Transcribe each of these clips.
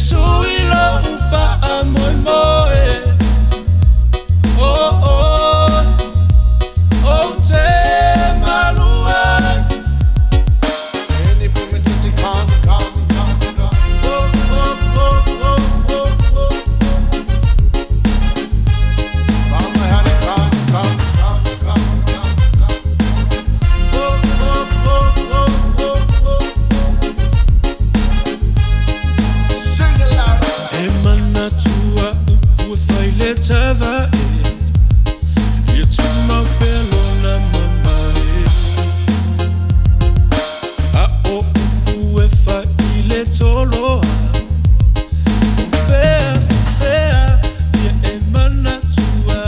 Yesu ilo ufahamu moe. Oh oh oh te malua. Any moment to come. Oh oh oh oh oh oh. Mama had it come. Oh oh oh oh oh oh. Sing it loud. Emana tua upufaile tava e yetuma pelo na mama a o uefa ile tolo fea ye emana tua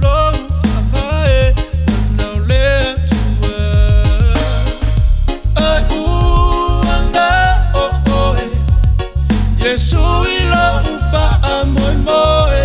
lo favae na le tua ai uanga oh oh Yesu ilo ufahamu moe.